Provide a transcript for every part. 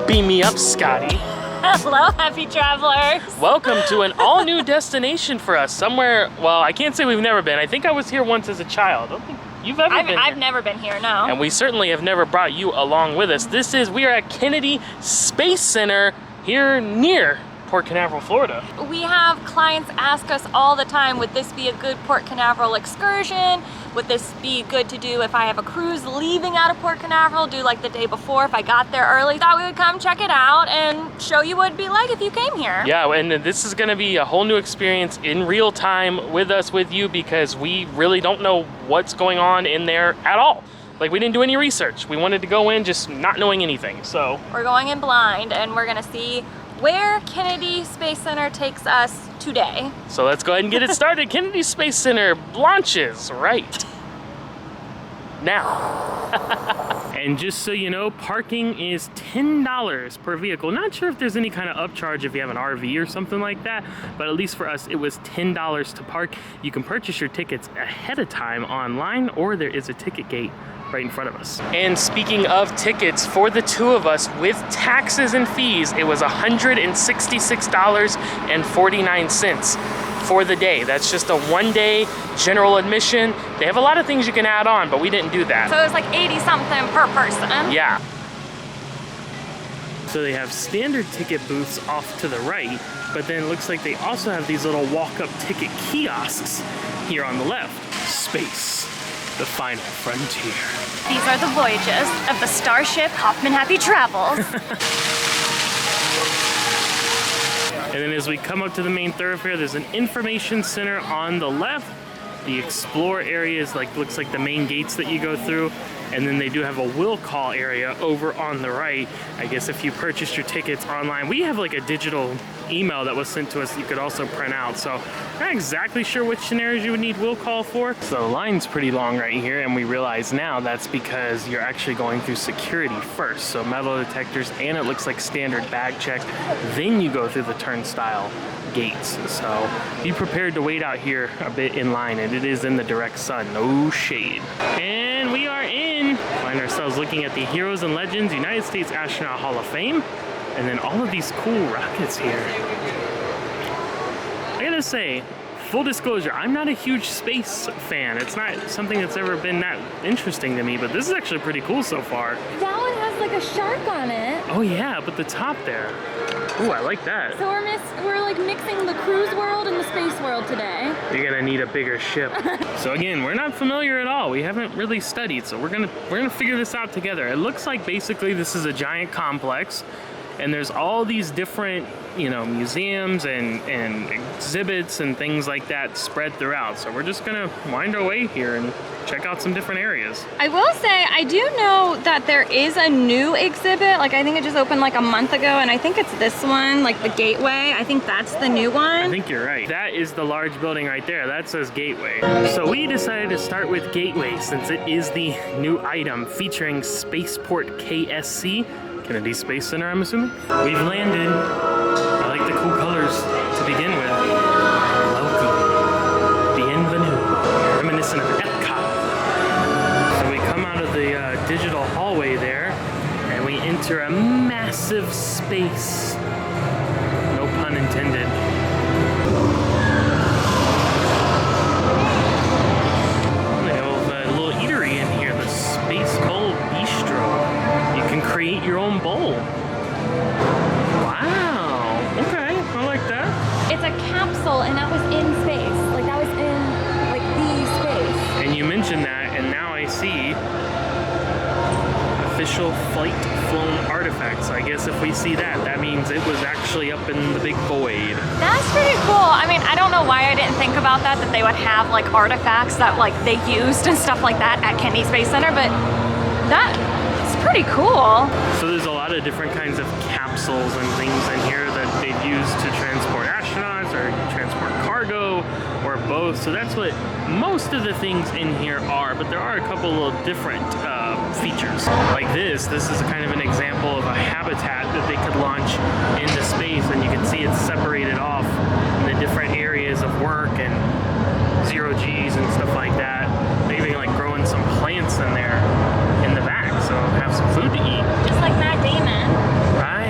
Beam me up, Scotty. Hello, happy travelers. Welcome to an all-new destination for us. Somewhere, well, I can't say we've never been. I think I was here once as a child. I don't think you've ever been here. I've never been here, no. And we certainly have never brought you along with us. We are at Kennedy Space Center here near Port Canaveral, Florida. We have clients ask us all the time, would this be a good Port Canaveral excursion? Would this be good to do if I have a cruise leaving out of Port Canaveral, do like the day before if I got there early? Thought we would come check it out and show you what it'd be like if you came here. Yeah, and this is gonna be a whole new experience in real time with you because we really don't know what's going on in there at all. Like, we didn't do any research. We wanted to go in just not knowing anything, so. We're going in blind and we're gonna see where Kennedy Space Center takes us today. So let's go ahead and get it started. Kennedy Space Center launches right now. And just so you know, parking is $10 per vehicle. Not sure if there's any kind of upcharge if you have an RV or something like that, but at least for us, it was $10 to park. You can purchase your tickets ahead of time online, or there is a ticket gate right in front of us. And speaking of tickets, for the two of us with taxes and fees, it was $166.49 for the day. That's just a one-day general admission. They have a lot of things you can add on, but we didn't do that. So it was like 80 something per person. Yeah. So they have standard ticket booths off to the right, but then it looks like they also have these little walk-up ticket kiosks here on the left. Space, the final frontier. These are the voyages of the starship Hoffman Happy Travels. And then as we come up to the main thoroughfare, there's an information center on the left. The explore area is looks like the main gates that you go through. And then they do have a will call area over on the right. I guess if you purchased your tickets online, we have like a digital email that was sent to us that you could also print out. So I'm not exactly sure which scenarios you would need will call for. So the line's pretty long right here, and we realize now that's because you're actually going through security first. So metal detectors, and it looks like standard bag check. Then you go through the turnstile gates. So be prepared to wait out here a bit in line, and it is in the direct sun, no shade. And we are in. Find ourselves looking at the Heroes and Legends United States Astronaut Hall of Fame, and then all of these cool rockets here. I gotta say, full disclosure, I'm not a huge space fan. It's not something that's ever been that interesting to me, but this is actually pretty cool so far. That one has like a shark on it. Oh yeah, but the top there. Ooh, I like that. So we're like mixing the cruise world and the space world today. You're gonna need a bigger ship. So again, we're not familiar at all. We haven't really studied, so we're gonna figure this out together. It looks like basically this is a giant complex, and there's all these different, you know, museums and exhibits and things like that spread throughout. So we're just gonna wind our way here and check out some different areas. I will say, I do know that there is a new exhibit. Like, I think it just opened like a month ago, and I think it's this one, like the Gateway. I think that's the new one. I think you're right. That is the large building right there. That says Gateway. So we decided to start with Gateway since it is the new item featuring Spaceport KSC, Kennedy Space Center, I'm assuming. We've landed. I like the cool colors to begin with. Welcome. Bienvenue. Reminiscent of Epcot. So we come out of the digital hallway there, and we enter a massive space. No pun intended. They have a little eatery in here, the Space Bowl Bistro. You can create your own bowl. Wow. Okay, I like that. It's a capsule, and that was in space. Like, that was in, like, the space. And you mentioned that, and now I see official flight flown artifacts. I guess if we see that, that means it was actually up in the big void. That's pretty cool. I mean, I don't know why I didn't think about that they would have, like, artifacts that, like, they used and stuff like that at Kennedy Space Center, but that's pretty cool. So there's a lot of different kinds of capsules and things in here that they've used to transport astronauts or transport cargo or both. So that's what most of the things in here are, but there are a couple little different features. Like this is kind of an example of a habitat that they could launch into space, and you can see it's separated off in the different areas of work and zero Gs and stuff like that. They even like growing some plants in there in the back, so have some food to eat. Just like Matt Damon. Right.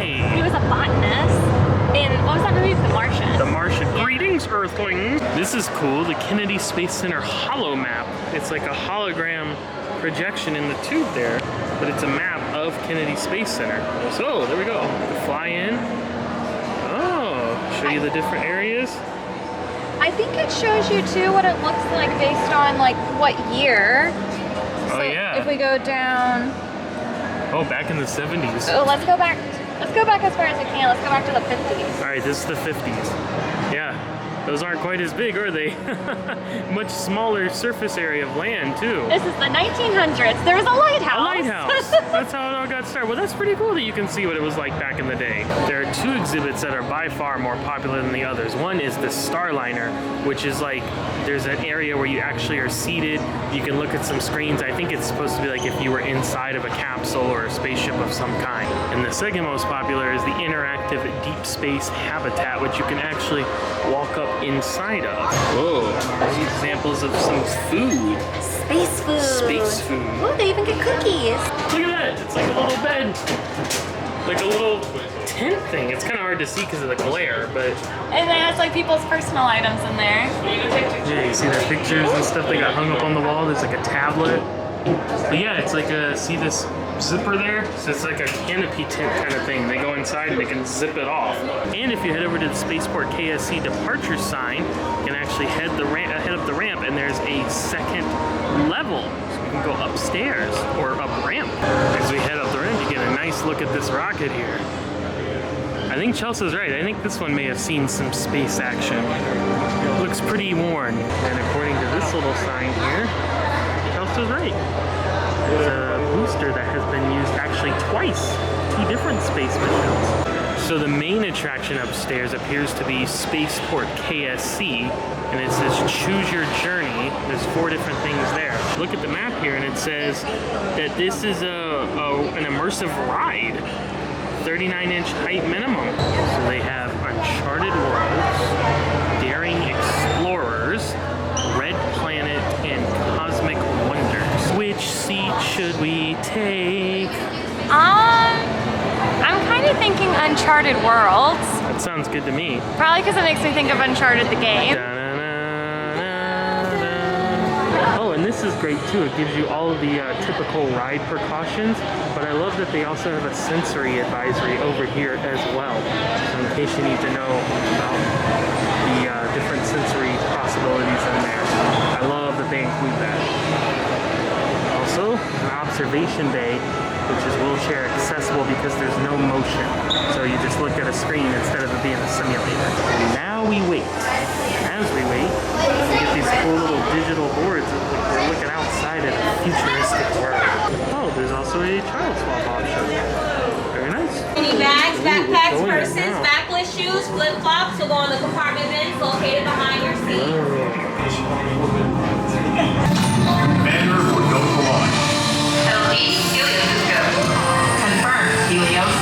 Space Center holo map. It's like a hologram projection in the tube there, but it's a map of Kennedy Space Center. So there we go. Fly in. Oh, show you the different areas. I think it shows you too what it looks like based on like what year. Oh yeah. If we go down. Oh, back in the 70s. Oh, let's go back. Let's go back as far as we can. Let's go back to the 50s. All right, this is the 50s. Yeah, those aren't quite as big, are they? Much smaller surface area of land, too. This is the 1900s. There was a lighthouse. A lighthouse. That's how it all got started. Well, that's pretty cool that you can see what it was like back in the day. There are two exhibits that are by far more popular than the others. One is the Starliner, which is like, there's an area where you actually are seated. You can look at some screens. I think it's supposed to be like if you were inside of a capsule or a spaceship of some kind. And the second most popular is the interactive deep space habitat, which you can actually walk up inside of. Whoa, there's examples of some food. Space food. Space food. Oh, they even get cookies. Look at that, it's like a little bed. Like a little tent thing. It's kind of hard to see because of the glare, but... And it has like people's personal items in there. Yeah, you see their pictures and stuff they got hung up on the wall. There's like a tablet. But yeah, it's like a, see this zipper there? So it's like a canopy tent kind of thing. They go inside and they can zip it off. And if you head over to the Spaceport KSC departure sign, you can actually head up the ramp, and there's a second level. So you can go upstairs or up ramp. As we head up the ramp, you get a nice look at this rocket here. I think Chelsy's right. I think this one may have seen some space action. It looks pretty worn. And according to this little sign here, Chelsy's right. There's a booster that has been used actually twice, 2 different space missions. So the main attraction upstairs appears to be Spaceport KSC, and it says choose your journey. There's 4 different things there. Look at the map here, and it says that this is an immersive ride, 39-inch height minimum. So they have Uncharted Worlds, Daring Explorers, Red Planet, and Cosmic Wonders. Which seat should we take? I'm kind of thinking Uncharted Worlds. That sounds good to me. Probably because it makes me think of Uncharted the game. Oh, and this is great too. It gives you all of the typical ride precautions, but I love that they also have a sensory advisory over here as well. So in case you need to know about the different sensory possibilities in there. I love that they include that. Also, an observation bay, which is wheelchair accessible because there's no motion. So you just look at a screen instead of it being a simulator. And now we wait. As we wait, we get these cool little digital boards. We're looking outside at a futuristic world. Oh, there's also a child swap option. Very nice. Any bags, backpacks, going purses, now. backless shoes, flip-flops will go on the compartment bins located behind your seat. Commander for go to launch. Helios is go. Confirmed, Helios.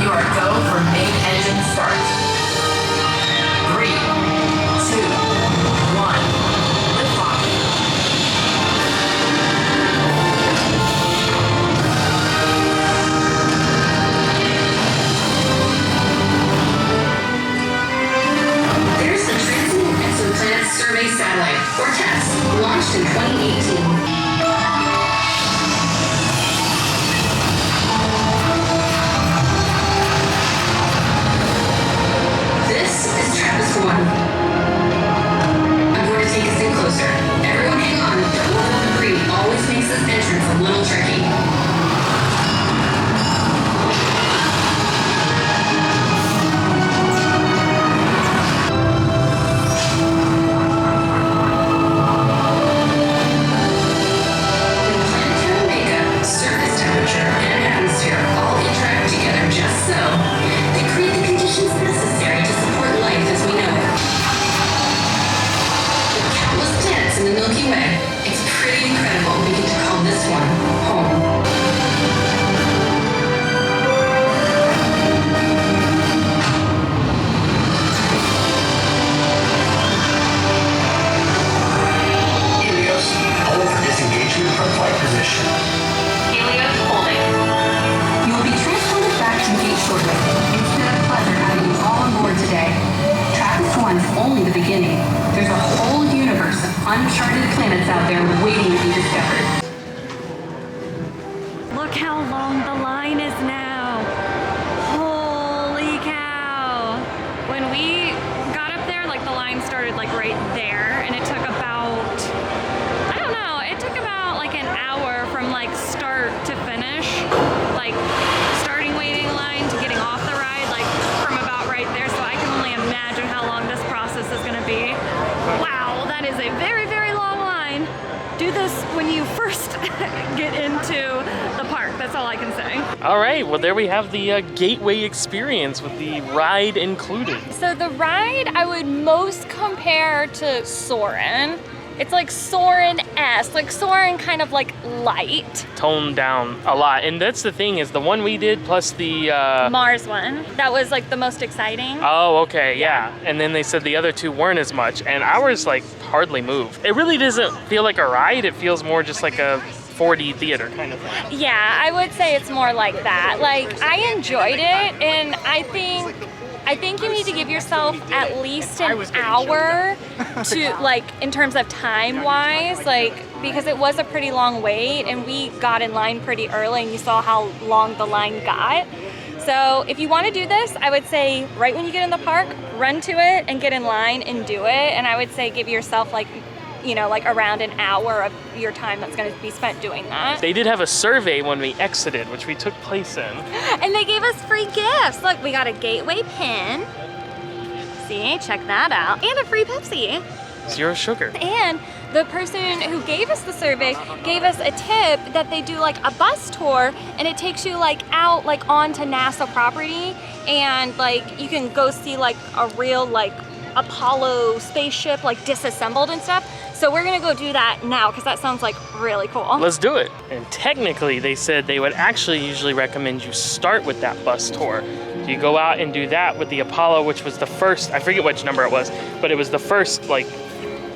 You are go for main engine start. 3, 2, 1. Liftoff. There's the Transient Exoplanet Survey Satellite, or TESS, launched in that's out there waiting to be discovered. Look how long the line is now. Holy cow. When we got up there, like the line started like right there, and it took about, I don't know, it took about like an hour from like start to finish. Like starting waiting line to getting off the ride, like from about right there. So I can only imagine how long this process is gonna be. Wow, that is a very, very long line. Do this when you first get into the park. That's all I can say. All right, well there we have the gateway experience with the ride included. So the ride I would most compare to Soarin'. It's like Soarin'-esque, like Soarin' kind of like light. Toned down a lot, and that's the thing is the one we did plus the Mars one, that was like the most exciting. Oh, okay, yeah. And then they said the other two weren't as much, and ours like hardly moved. It really doesn't feel like a ride, it feels more just like a 4D theater kind of thing. Yeah, I would say it's more like that. Like, I enjoyed it, and I think you need to give yourself at least an hour to, like, in terms of time-wise, like, because it was a pretty long wait, and we got in line pretty early, and you saw how long the line got. So if you want to do this, I would say right when you get in the park, run to it and get in line and do it. And I would say give yourself like, you know, like around an hour of your time that's going to be spent doing that. They did have a survey when we exited, which we took place in. And they gave us free gifts. Look, we got a gateway pin. See, check that out. And a free Pepsi. 0 sugar. And the person who gave us the survey gave us a tip that they do like a bus tour, and it takes you like out like onto NASA property, and like you can go see like a real like Apollo spaceship like disassembled and stuff. So we're gonna go do that now because that sounds like really cool. Let's do it. And technically they said they would actually usually recommend you start with that bus tour. So you go out and do that with the Apollo, which was the first, I forget which number it was, but it was the first like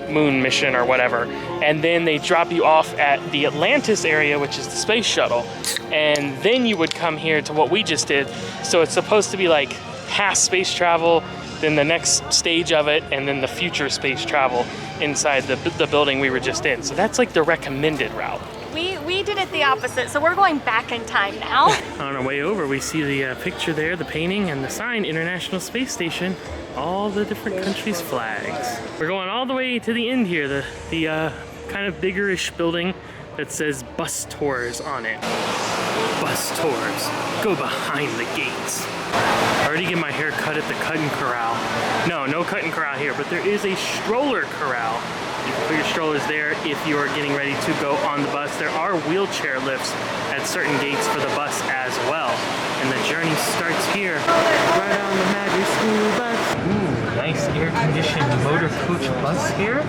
moon mission or whatever. And then they drop you off at the Atlantis area, which is the space shuttle. And then you would come here to what we just did. So it's supposed to be like past space travel, then the next stage of it, and then the future space travel inside the building we were just in. So that's like the recommended route. We did it the opposite, so we're going back in time now. On our way over, we see the picture there, the painting, and the sign, International Space Station, all the different countries' flags. We're going all the way to the end here, the kind of bigger-ish building that says bus tours on it. Bus tours, go behind the gates. I already get my hair cut at the cutting corral. No cutting corral here, but there is a stroller corral. You can put your strollers there if you are getting ready to go on the bus. There are wheelchair lifts at certain gates for the bus as well. And the journey starts here, right on the Magic School Bus. Ooh, nice air-conditioned motor coach bus here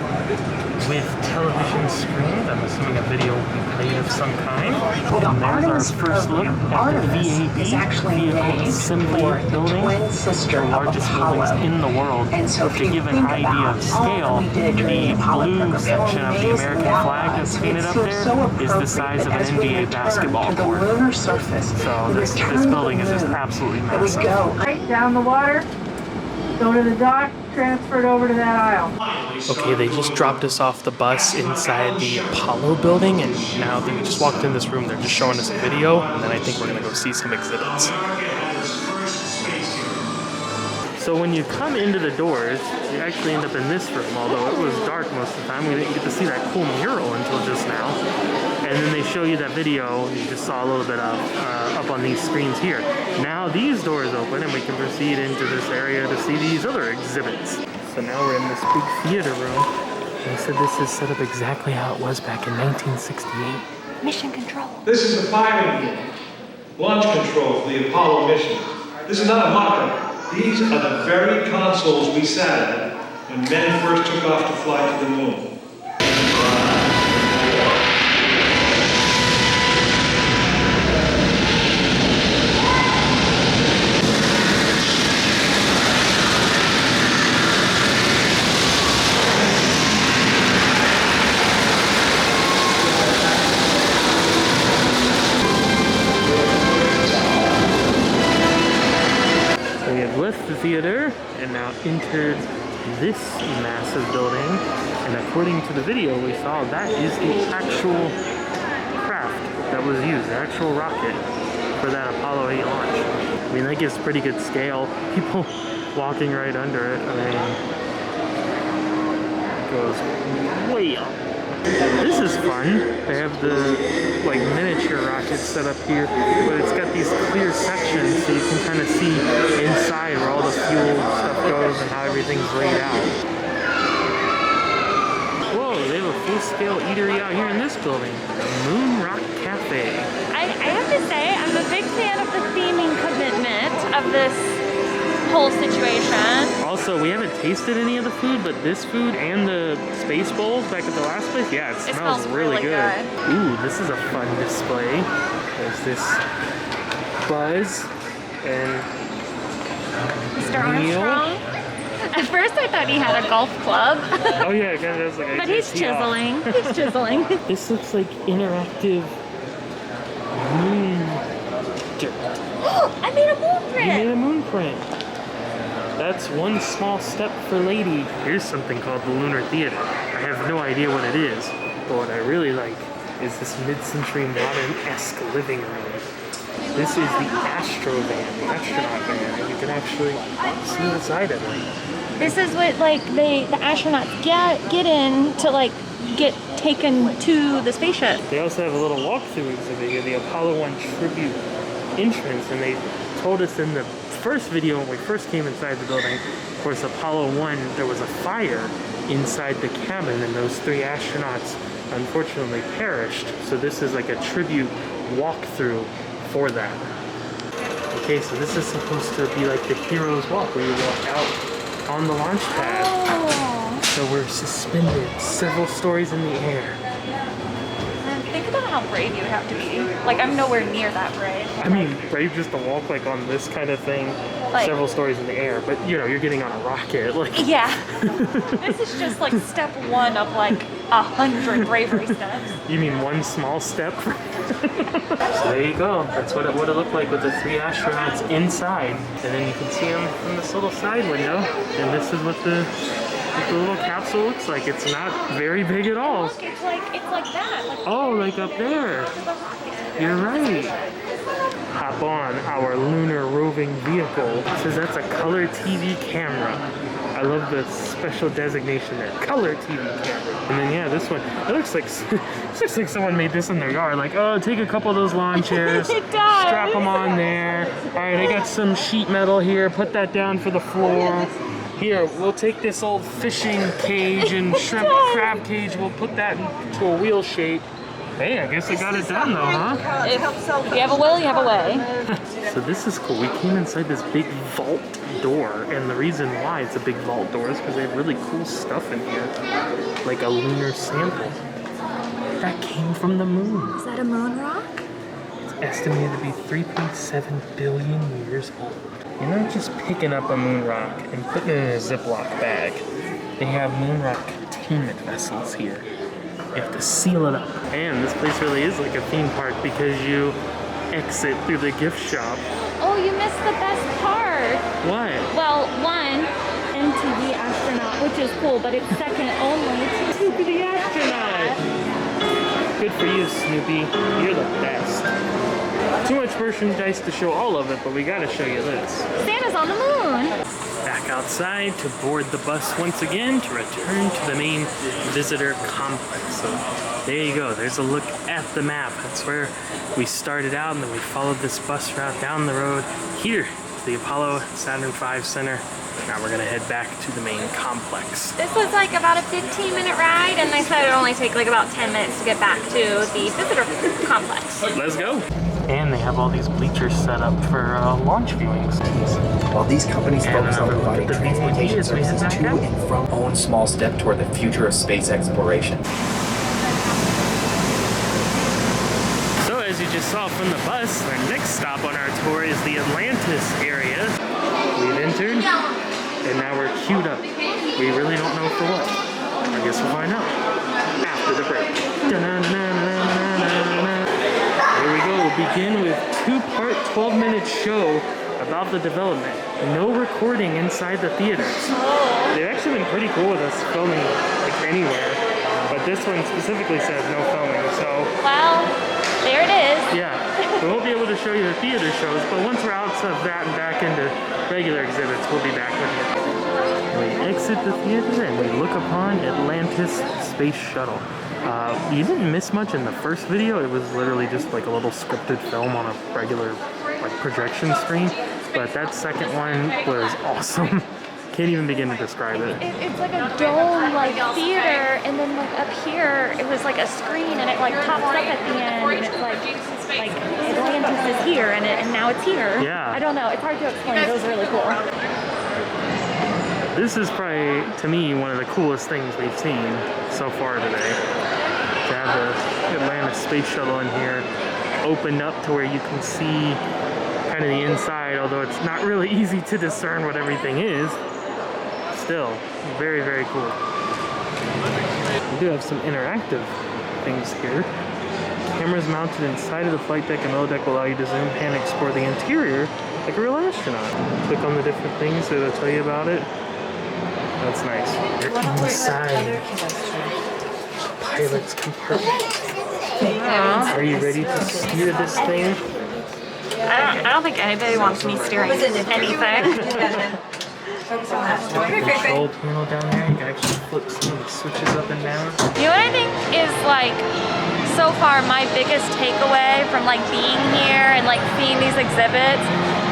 with television screens. I'm assuming a video will be played of some kind. And there's our first look at the VAB, Vehicle Assembly Building, the largest buildings in the world. To give an idea of scale, the blue section of the American flag that's painted up there is the size of an NBA basketball court. So this building is just absolutely massive. Right down the water, go to the dock, transfer it over to that aisle. Okay, they just dropped us off the bus inside the Apollo building, and now we just walked in this room. They're just showing us a video, and then I think we're gonna go see some exhibits. So when you come into the doors, you actually end up in this room, although it was dark most of the time. We didn't get to see that cool mural until just now. And then they show you that video you just saw a little bit of up on these screens here. Now these doors open and we can proceed into this area to see these other exhibits. So now we're in this big theater room. They said this is set up exactly how it was back in 1968. Mission control. This is the firing unit, launch control for the Apollo mission. This is not a mock-up. These are the very consoles we sat at when men first took off to fly to the moon. We have left the theater and now entered this massive building, and according to the video we saw, that is the actual craft that was used, the actual rocket for that Apollo 8 launch. I mean, that gives pretty good scale. People walking right under it. I mean, it goes way up. This is fun. They have the like miniature rockets set up here, but it's got these clear sections so you can kind of see inside where all the fuel stuff goes and how everything's laid out. Whoa, they have a full-scale eatery out here in this building. The Moon Rock Cafe. I have to say, I'm a big fan of the theming commitment of this whole situation. Also, we haven't tasted any of the food, but this food and the space bowls back at the last place, yeah, it smells really good. Ooh, this is a fun display. There's this Buzz and Mr. Armstrong. At first I thought he had a golf club. Oh yeah, it kind of does like. But he's chiseling. He's chiseling. This looks like interactive moon dirt. I made a moon print. You made a moon print. That's one small step for lady. Here's something called the Lunar Theater. I have no idea what it is, but what I really like is this mid-century modern-esque living room. This is the Astro Van, the astronaut van, and you can actually see inside of it. This is what like the astronauts get in to like get taken to the spaceship. They also have a little walkthrough exhibit here, the Apollo 1 tribute entrance, and they told us in the first video when we first came inside the building, of course Apollo 1, there was a fire inside the cabin and those 3 astronauts unfortunately perished. So this is like a tribute walkthrough for that. Okay, so this is supposed to be like the hero's walk where you walk out on the launch pad. Oh. So we're suspended several stories in the air. Think about how brave you have to be. Like, I'm nowhere near that brave. I mean, brave just to walk like on this kind of thing, like, several stories in the air, but you know, you're getting on a rocket. Like, yeah. This is just like step 1 of like 100 bravery steps. You mean one small step? So there you go. That's what it would have looked like with the 3 astronauts inside. And then you can see them from this little side window. And this is what the little capsule looks like. It's not very big at all. Look, it's like that. Like, oh, like up there. You're right. Hop on our lunar roving vehicle. It says that's a color TV camera. I love the special designation there, color TV camera. And then yeah, this one, it looks like someone made this in their yard. Like, oh, take a couple of those lawn chairs, It does. strap them on there. All right, I got some sheet metal here. Put that down for the floor. Here, we'll take this old fishing cage and shrimp crab cage. We'll put that into a wheel shape. Hey, I guess I got it done though, huh? if you have a will, you have a way. So this is cool. We came inside this big vault door, and the reason why it's a big vault door is because they have really cool stuff in here, like a lunar sample that came from the moon. Is that a moon rock? It's estimated to be 3.7 billion years old. You're not just picking up a moon rock and putting it in a Ziploc bag. They have moon rock containment vessels here. You have to seal it up. And this place really is like a theme park because you exit through the gift shop. Oh, you missed the best part. What? Well, 1, MTV astronaut, which is cool, but it's second only to Snoopy the astronaut. Good for you, Snoopy. You're the best. Too much merchandise to show all of it, but we gotta show you this. Santa's on the moon. Back outside to board the bus once again to return to the main visitor complex. So there you go. There's a look at the map. That's where we started out, and then we followed this bus route down the road here to the Apollo Saturn V Center. Now we're gonna head back to the main complex. This was like about a 15-minute ride, and they said it would only take like about 10 minutes to get back to the visitor complex. Let's go. And they have all these bleachers set up for launch viewings. While these companies focus on providing the transportation VAs we services head to back out. and from own small step toward the future of space exploration. So as you just saw from the bus, our next stop on our tour is the Atlantis area. We've entered, and now we're queued up. We really don't know for what. I guess we'll find out after the break. Here we go. We'll begin with 2-part 12-minute show about the development. No recording inside the theaters. They've actually been pretty cool with us filming like anywhere, but this one specifically says no filming, so. Well, there it is. Yeah, we won't be able to show you the theater shows, but once we're out of that and back into regular exhibits, we'll be back with you. We exit the theater and we look upon Atlantis Space Shuttle. You didn't miss much in the first video. It was literally just like a little scripted film on a regular like projection screen, but that second one was awesome. Can't even begin to describe it. It's like a dome like theater, and then like up here it was like a screen, and it like pops up at the end, and it's like Atlantis is here, and now it's here. Yeah. I don't know. It's hard to explain. It was really cool. This is probably, to me, one of the coolest things we've seen so far today. To have the Atlantis Space Shuttle in here opened up to where you can see kind of the inside, although it's not really easy to discern what everything is. Still, very, very cool. We do have some interactive things here. Cameras mounted inside of the flight deck and below deck will allow you to zoom, pan, and explore the interior like a real astronaut. Click on the different things so it'll tell you about it. That's nice. You're inside pilot's compartment. Are you ready to steer this thing? I don't think anybody wants me steering anything. Control panel down there. You can actually flip some of the switches up and down. You know what I think is like so far my biggest takeaway from like being here and like seeing these exhibits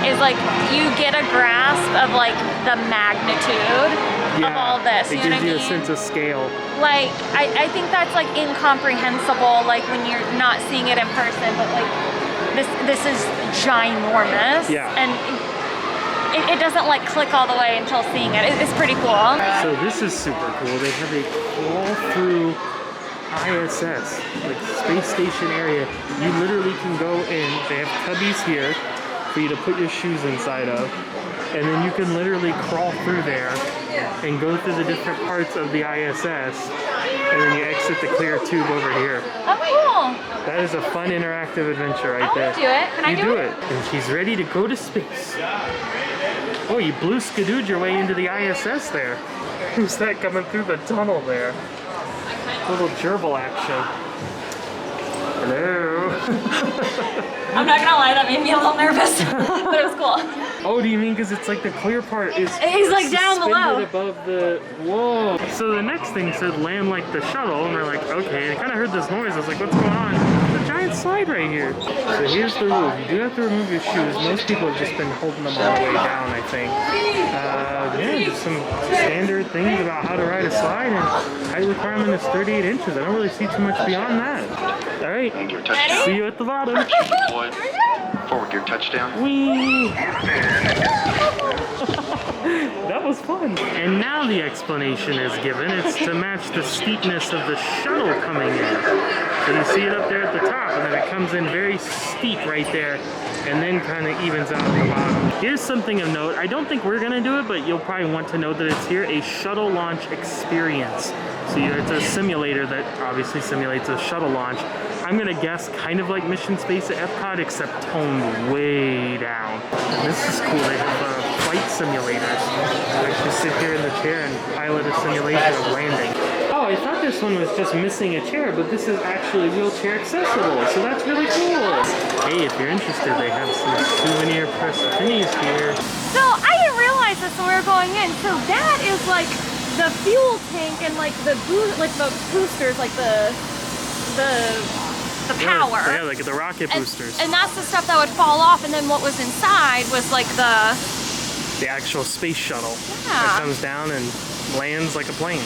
is like you get a grasp of like the magnitude of all this. It gives you a sense of scale. Like I think that's like incomprehensible like when you're not seeing it in person, but like this is ginormous. Yeah. And it doesn't like click all the way until seeing it. It's pretty cool. So this is super cool. They have a crawl through ISS, like space station area. You literally can go in. They have cubbies here for you to put your shoes inside of, and then you can literally crawl through there and go through the different parts of the ISS, and then you exit the clear tube over here. Oh, cool. That is a fun interactive adventure right there. I want to do it. Can I do it? And she's ready to go to space. Oh, you blue skidooed your way into the ISS there. Who's that coming through the tunnel there? A little gerbil action. Hello. I'm not gonna lie, that made me a little nervous, but it was cool. Oh, do you mean because it's like the clear part is He's like down below. above the, whoa. So the next thing said land like the shuttle, and we're like, okay, I kind of heard this noise. I was like, what's going on? There's a giant slide right here. So here's the rule. You do have to remove your shoes. Most people have just been holding them all the way down, I think. Yeah, just some standard things about how to ride a slide, and height requirement is 38 inches. I don't really see too much beyond that. All right, see you at the bottom. Forward gear touchdown. Whee! That was fun. And now the explanation is given. It's to match the steepness of the shuttle coming in. So you see it up there at the top, and then it comes in very steep right there, and then kind of evens out at the bottom. Here's something of note. I don't think we're gonna do it, but you'll probably want to know that it's here, a shuttle launch experience. So it's a simulator that obviously simulates a shuttle launch. I'm gonna guess kind of like Mission Space at Epcot, except toned way down. This is cool. They have flight simulators. You actually sit here in the chair and pilot a simulation of landing. Oh, I thought this one was just missing a chair, but this is actually wheelchair accessible, so that's really cool. Hey, if you're interested, they have some souvenir pressed pennies here. So I didn't realize this when we were going in. So that is like the fuel tank and like the boosters, like the power. Yeah, like the rocket boosters. And that's the stuff that would fall off, and then what was inside was like the actual space shuttle. Yeah. That comes down and lands like a plane.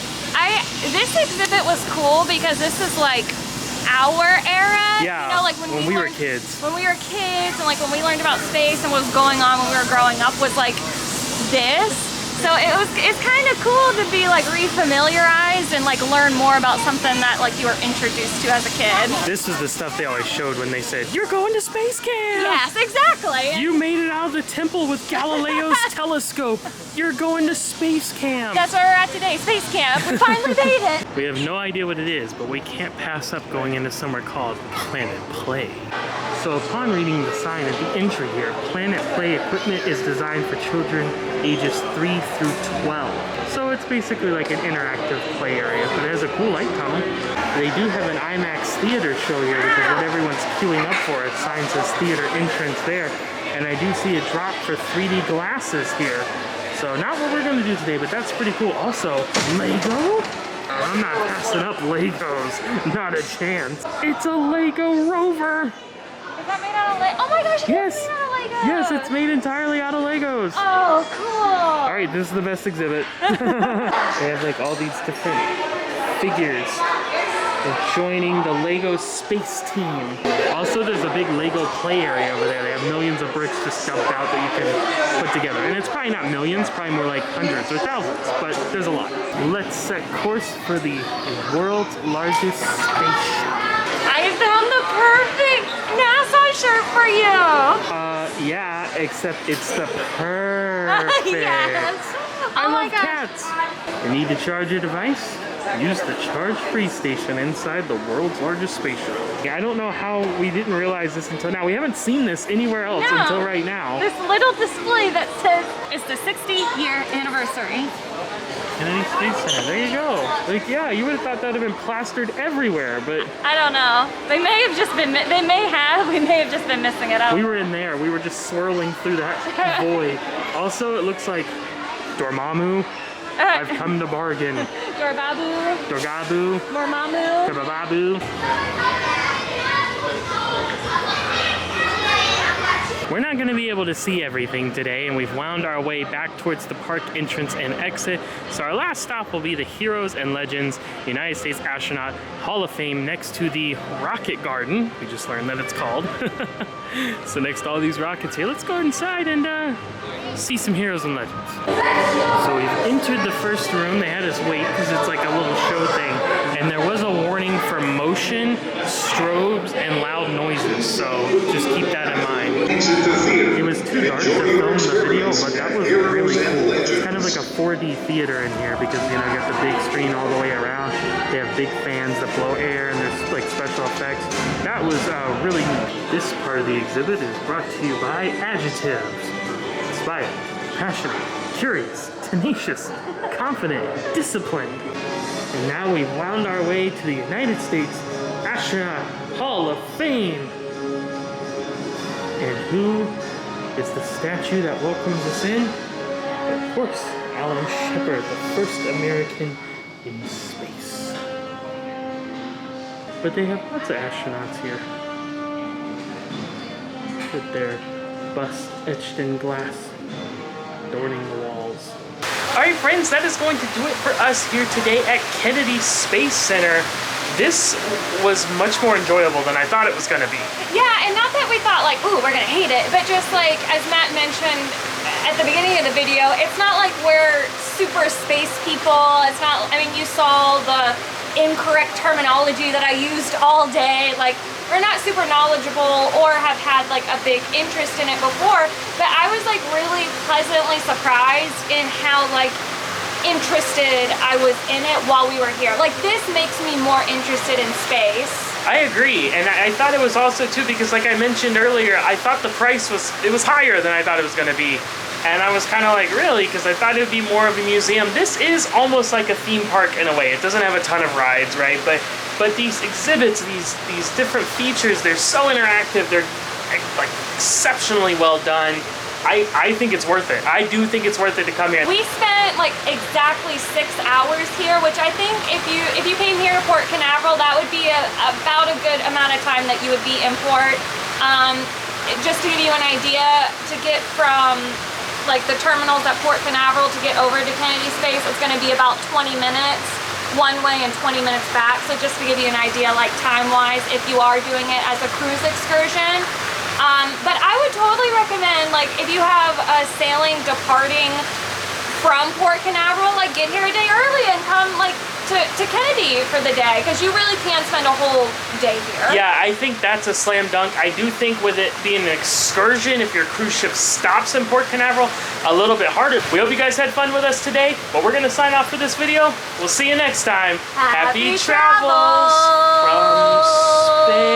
This exhibit was cool because this is like our era. Yeah, you know, like when we were kids. When we were kids, and like when we learned about space and what was going on when we were growing up was like this. So it's kind of cool to be like refamiliarized and like learn more about something that like you were introduced to as a kid. This is the stuff they always showed when they said, "You're going to space camp." Yes, exactly. You made it out of the temple with Galileo's telescope. You're going to space camp. That's where we're at today, space camp. We finally made it. We have no idea what it is, but we can't pass up going into somewhere called Planet Play. So upon reading the sign at the entry here, Planet Play equipment is designed for children ages 3 through 12. So it's basically like an interactive play area, but it has a cool light tunnel. They do have an IMAX theater show here, which is what everyone's queuing up for. A sign says theater entrance there. And I do see a drop for 3D glasses here. So not what we're gonna do today, but that's pretty cool. Also, Lego? I'm not passing up Legos, not a chance. It's a Lego rover. Is that made out of Lego? Oh my gosh, it Yes. is made out of Legos. Yes, it's made entirely out of Legos. Oh, cool. All right, this is the best exhibit. They have like all these different figures. They're joining the Lego space team. Also, there's a big Lego play area over there. They have millions of bricks just dumped out that you can put together. And it's probably not millions, probably more like hundreds or thousands, but there's a lot. Let's set course for the world's largest spaceship. I found the perfect NASA shirt for you. Yeah, except it's the perfect. Yes. I Oh my love gosh. cats. You need to charge your device? Use the charge-free station inside the world's largest spaceship. Yeah, I don't know how we didn't realize this until now. We haven't seen this anywhere else No. until right now. This little display that says it's the 60-year anniversary. Kennedy Space Center, there you go. Like, yeah, you would have thought that would have been plastered everywhere, but I don't know. They may have just been, we may have just been missing it out. we were in there. We were just swirling through that void. Also, it looks like Dormammu. I've come to bargain. Dorbabu, Dorgabu. Mormamu. Dorbabu. We're not going to be able to see everything today, and we've wound our way back towards the park entrance and exit. So our last stop will be the Heroes and Legends United States Astronaut Hall of Fame next to the Rocket Garden. We just learned that it's called. So next to all these rockets here, let's go inside and see some Heroes and Legends. So we've entered the first room. They had us wait because it's like a little show thing. And there was a warning for motion, strobes, and loud noises. So just keep that in mind. It was too dark to film the video, but that was really cool. It's kind of like a 4D theater in here because, you know, you got the big screen all the way around. They have big fans that blow air and there's like special effects. That was really neat. This part of the exhibit is brought to you by adjectives. Inspired, passionate, curious, tenacious, confident, disciplined. And now we've wound our way to the United States Astronaut Hall of Fame. And who is the statue that welcomes us in? Of course, Alan Shepard, the first American in space. But they have lots of astronauts here with their bust etched in glass, adorning the walls. All right, friends, that is going to do it for us here today at Kennedy Space Center. This was much more enjoyable than I thought it was gonna be. Yeah, and not that we thought like, ooh, we're gonna hate it, but just like, as Matt mentioned at the beginning of the video, it's not like we're super space people. It's not, I mean, you saw the incorrect terminology that I used all day. Like, we're not super knowledgeable or have had like a big interest in it before, but I was like really pleasantly surprised in how like interested I was in it while we were here. Like, this makes me more interested in space. I agree, and I thought it was also too because, like I mentioned earlier, I thought the price was higher than I thought it was going to be, and I was kind of like, really, because I thought it would be more of a museum. This is almost like a theme park in a way. It doesn't have a ton of rides, right? But these exhibits, these different features, they're so interactive. They're like exceptionally well done. I think it's worth it. I do think it's worth it to come here. We spent like exactly 6 hours here, which I think if you came here to Port Canaveral, that would be about a good amount of time that you would be in Port. Just to give you an idea, to get from like the terminals at Port Canaveral to get over to Kennedy Space, it's going to be about 20 minutes one way and 20 minutes back. So just to give you an idea, like time-wise, if you are doing it as a cruise excursion. But I would totally recommend, like, if you have a sailing departing from Port Canaveral, like, get here a day early and come, like, to Kennedy for the day, because you really can spend a whole day here. Yeah, I think that's a slam dunk. I do think with it being an excursion, if your cruise ship stops in Port Canaveral, a little bit harder. We hope you guys had fun with us today, but we're going to sign off for this video. We'll see you next time. Happy travels from space.